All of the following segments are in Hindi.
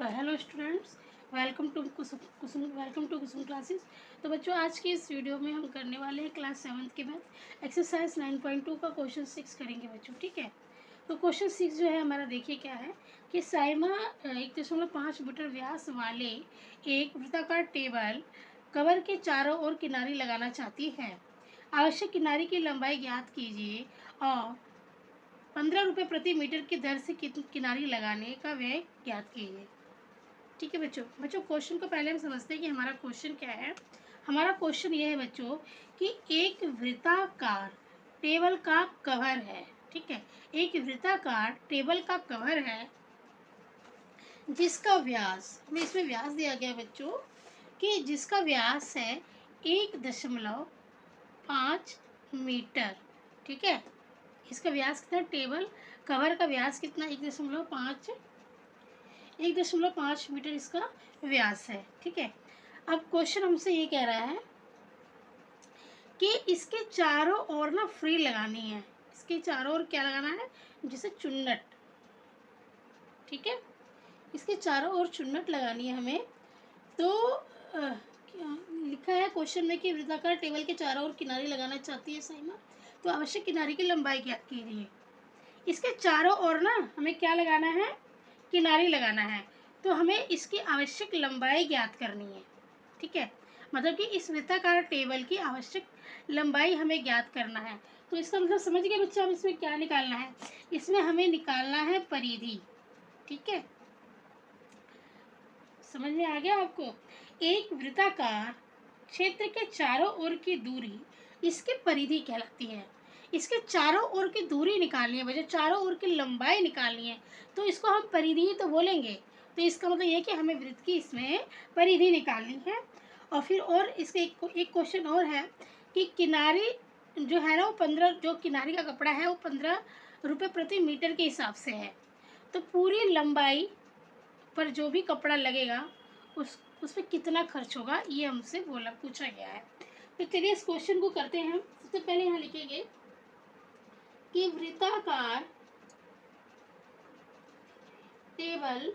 Hello students, welcome to Kusum classes. तो बच्चों, आज की इस वीडियो में हम करने वाले हैं क्लास 7th के मैथ एक्सरसाइज 9.2 का क्वेश्चन 6 करेंगे बच्चों। ठीक है, तो क्वेश्चन 6 जो है हमारा, देखिए क्या है कि साइमा 1.5 मीटर व्यास वाले एक वृत्ताकार टेबल कवर के चारों ओर किनारी लगाना चाहती है। आवश्यक किनारी की लंबाई ज्ञात कीजिए और 15 रुपये प्रति मीटर की दर से किनारी लगाने का व्यय ज्ञात कीजिए। ठीक है बच्चों क्वेश्चन को पहले हम समझते हैं कि हमारा क्वेश्चन क्या है। हमारा क्वेश्चन ये है बच्चों कि एक वृत्ताकार टेबल का कवर है। ठीक है, एक वृत्ताकार टेबल का कवर है जिसका व्यास, हमें इसमें व्यास दिया गया बच्चों कि जिसका व्यास है 1.5 मीटर। ठीक है, इसका व्यास कितना, टेबल कवर का व्यास कितना, 1.5 मीटर इसका व्यास है। ठीक है, अब क्वेश्चन हमसे ये कह रहा है कि इसके चारों ओर ना फ्री लगानी है। इसके चारों ओर क्या लगाना है, जैसे चुन्नट। ठीक है, इसके चारों ओर चुन्नट लगानी है हमें। तो क्या लिखा है क्वेश्चन में कि वृत्ताकार टेबल के चारों ओर किनारी लगाना चाहती है साइमा, तो आवश्यक किनारी की लंबाई ज्ञात कीजिए। इसके चारों ओर ना हमें क्या लगाना है, किनारी लगाना है। तो हमें इसकी आवश्यक लंबाई ज्ञात करनी है। ठीक है, मतलब कि इस वृत्ताकार टेबल की आवश्यक लंबाई हमें ज्ञात करना है। तो इसका मतलब समझ गए बच्चे, हम इसमें क्या निकालना है, इसमें हमें निकालना है परिधि। ठीक है, समझ में आ गया आपको। एक वृत्ताकार क्षेत्र के चारों ओर की दूरी इसकी परिधि कहलाती है। इसके चारों ओर की दूरी निकालनी है बच्चों, चारों ओर की लंबाई निकालनी है, तो इसको हम परिधि ही तो बोलेंगे। तो इसका मतलब ये कि हमें वृत्त की इसमें परिधि निकालनी है। और फिर और इसके एक क्वेश्चन और है कि किनारी जो है ना वो 15, जो किनारी का कपड़ा है वो 15 रुपये प्रति मीटर के हिसाब से है। तो पूरी लंबाई पर जो भी कपड़ा लगेगा उस पर कितना खर्च होगा, ये हमसे पूछा गया है। तो चलिए इस क्वेश्चन को करते हैं हम। सबसे पहले यहाँ लिखेंगे कि वृत्ताकार टेबल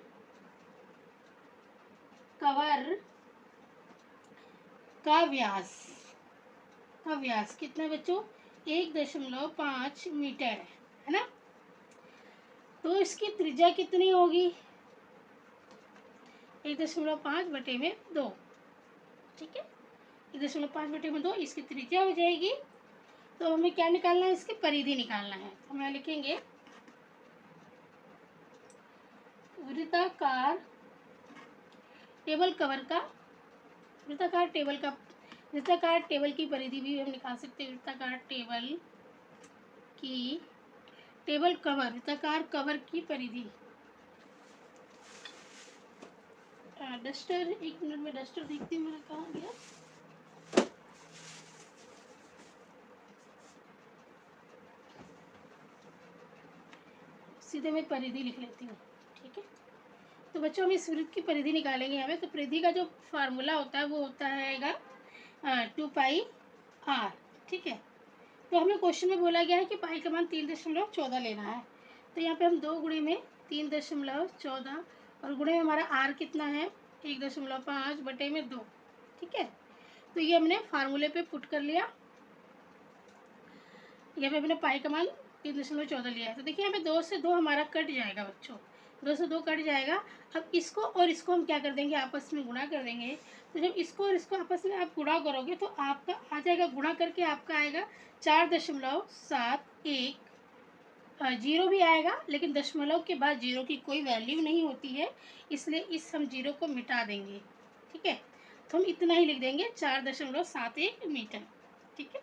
कवर का व्यास कितना है बच्चों, 1.5 मीटर है ना। तो इसकी त्रिज्या कितनी होगी, 1.5/2। ठीक है, 1.5/2 इसकी त्रिज्या हो जाएगी। तो हमें क्या निकालना है, इसकी परिधि निकालना है। तो हम लिखेंगे वृत्ताकार टेबल कवर का, वृत्ताकार टेबल की परिधि भी हम निकाल सकते हैं। वृत्ताकार वृत्ताकार कवर की परिधि। डस्टर, एक मिनट में डस्टर देखती हूँ मेरा कहाँ गया। सीधे मैं परिधि लिख लेती हूँ। ठीक है, तो बच्चों हम इस वृत्त की परिधि निकालेंगे हमें। तो परिधि का जो फार्मूला होता है वो होता है 2πr। ठीक है, तो हमें क्वेश्चन में बोला गया है कि पाई का मान 3.14 लेना है। तो यहाँ पे हम 2 गुणे में 3.14 और गुणे में हमारा आर कितना है, 1.5/2। ठीक है, तो ये हमने फार्मूले पे पुट कर लिया। यहाँ पे हमने पाई का मान 3.14 लिया है। तो देखिए यहाँ पे 2 से 2 हमारा कट जाएगा बच्चों, 2 से 2 कट जाएगा। अब इसको और इसको हम क्या कर देंगे, आपस में गुणा कर देंगे। तो जब इसको और इसको आपस में आप गुणा करोगे तो आपका आ जाएगा, गुणा करके आपका आएगा 4.71। जीरो भी आएगा, लेकिन दशमलव के बाद जीरो की कोई वैल्यू नहीं होती है, इसलिए हम जीरो को मिटा देंगे। ठीक है, तो हम इतना ही लिख देंगे, 4.71 मीटर। ठीक है,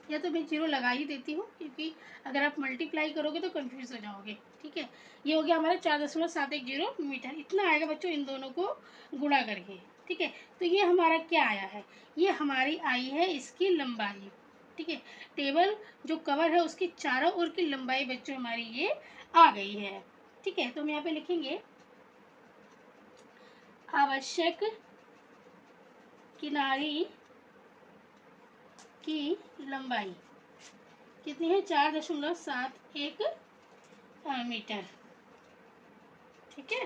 या तो मैं जीरो लगा ही देती हूँ, क्योंकि अगर आप मल्टीप्लाई करोगे तो कंफ्यूज हो जाओगे। ठीक है, ये हो गया हमारा 4.710 मीटर। इतना आएगा बच्चों इन दोनों को गुणा करके। ठीक है, तो ये हमारा क्या आया है, ये हमारी आई है इसकी लंबाई। ठीक है, टेबल जो कवर है उसकी चारों ओर की लंबाई बच्चों हमारी ये आ गई है। ठीक है, तो हम यहाँ पे लिखेंगे आवश्यक किनारी की लंबाई कितनी है, 4.71 मीटर। ठीक है,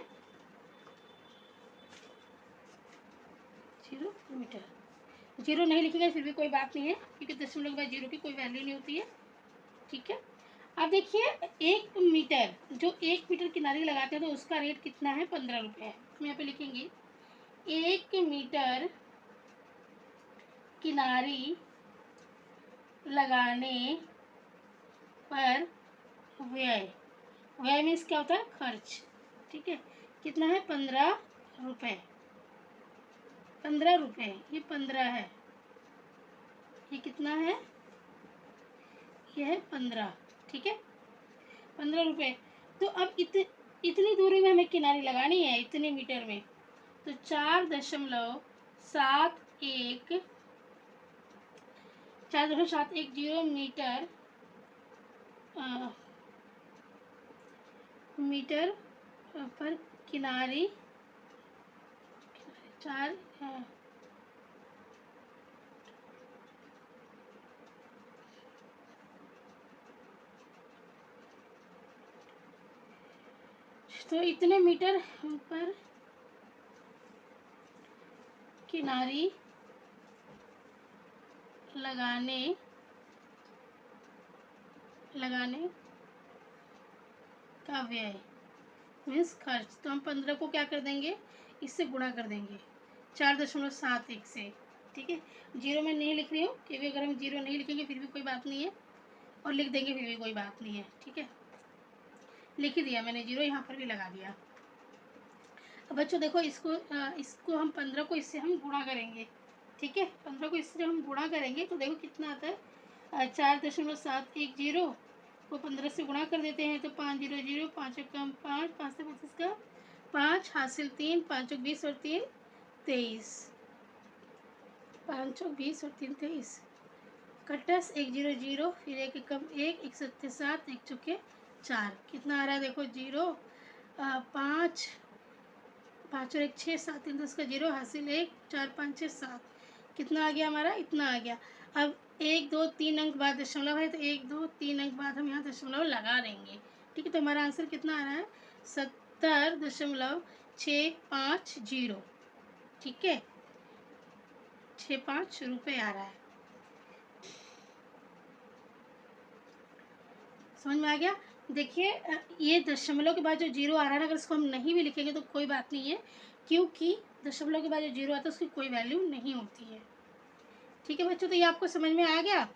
मीटर। जीरो नहीं लिखेंगे फिर भी कोई बात नहीं है, क्योंकि दशमलव के बाद जीरो की कोई वैल्यू नहीं होती है। ठीक है, अब देखिए 1 मीटर, जो 1 मीटर किनारी लगाते हैं तो उसका रेट कितना है, 15 रुपये है। हम यहाँ पे लिखेंगे 1 मीटर किनारी लगाने पर व्यय, व्यय मीन्स क्या होता है, खर्च। ठीक है, कितना है, 15 रुपये। 15 रुपये, ये 15 है, ये कितना है, ये है 15। ठीक है, 15 रुपये। तो अब इतनी दूरी में हमें किनारी लगानी है, इतने मीटर में, तो 4.710 मीटर मीटर पर किनारी, चार तो इतने मीटर पर किनारी लगाने का व्यय मीन्स खर्च। तो हम 15 को क्या कर देंगे, इससे गुणा कर देंगे 4.71 से। ठीक है, जीरो में नहीं लिख रही हूँ, क्योंकि अगर हम जीरो नहीं लिखेंगे फिर भी कोई बात नहीं है, और लिख देंगे फिर भी कोई बात नहीं है। ठीक है, लिख ही दिया मैंने, जीरो यहाँ पर भी लगा दिया। अब बच्चों देखो, इसको हम 15 को इससे हम गुणा करेंगे। ठीक है, 15 को इससे हम गुणा करेंगे तो देखो कितना आता है, 4.710 को 15 से गुणा कर देते हैं तो 500, 5 कम 5, 5 से 25 का 5 हासिल 3, 5 20 और 3 23, 5 20 और 3 23, कटस 100, फिर एक कम 1, 1 7 7, 1 चौके 4, कितना आ रहा है देखो, 0 5 5 और 1 6, 7 3 10 का 0 हासिल 1 4 5 6 7, कितना आ गया हमारा, इतना आ गया। अब 1 2 3 अंक बाद दशमलव है तो 1 2 3 अंक बाद हम यहाँ दशमलव लगा देंगे। ठीक है, तो हमारा आंसर कितना आ रहा है, 70.650। ठीक है, 65 रुपये आ रहा है। समझ में आ गया। देखिए ये दशमलव के बाद जो जीरो आ रहा है, अगर इसको हम नहीं भी लिखेंगे तो कोई बात नहीं है, क्योंकि दशमलव के बाद जो जीरो आता है उसकी कोई वैल्यू नहीं होती है। ठीक है बच्चों, तो ये आपको समझ में आ गया।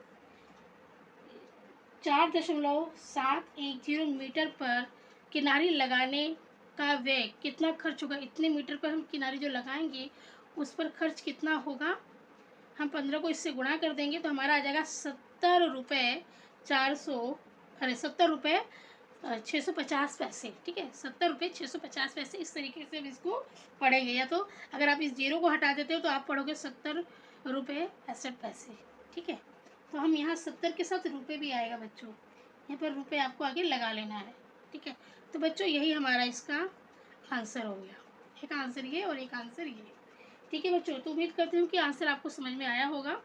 4.710 मीटर पर किनारी लगाने का व्यय कितना खर्च होगा, इतने मीटर पर हम किनारी जो लगाएंगे उस पर खर्च कितना होगा। हम 15 को इससे गुणा कर देंगे तो हमारा आ जाएगा 70 रुपये ठीक है, 70 रुपये 650। इस तरीके से हम इसको पढ़ेंगे, या तो अगर आप इस जीरो को हटा देते हो तो आप पढ़ोगे 70 रुपये 65। ठीक है, तो हम यहाँ 70 के साथ रुपये भी आएगा बच्चों, यहाँ पर रुपये आपको आगे लगा लेना है। ठीक है, तो बच्चों यही हमारा इसका आंसर हो गया, एक आंसर ये और एक आंसर ये। ठीक है बच्चों, तो उम्मीद करती हूँ कि आंसर आपको समझ में आया होगा।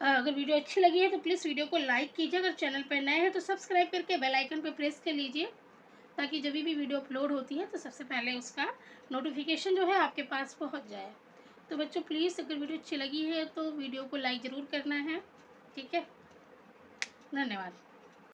अगर वीडियो अच्छी लगी है तो प्लीज़ वीडियो को लाइक कीजिए, अगर चैनल पर नए हैं तो सब्सक्राइब करके बेल आइकन पर प्रेस कर लीजिए, ताकि जब भी वीडियो अपलोड होती है तो सबसे पहले उसका नोटिफिकेशन जो है आपके पास पहुंच जाए। तो बच्चों प्लीज़ अगर वीडियो अच्छी लगी है तो वीडियो को लाइक ज़रूर करना है। ठीक है, धन्यवाद।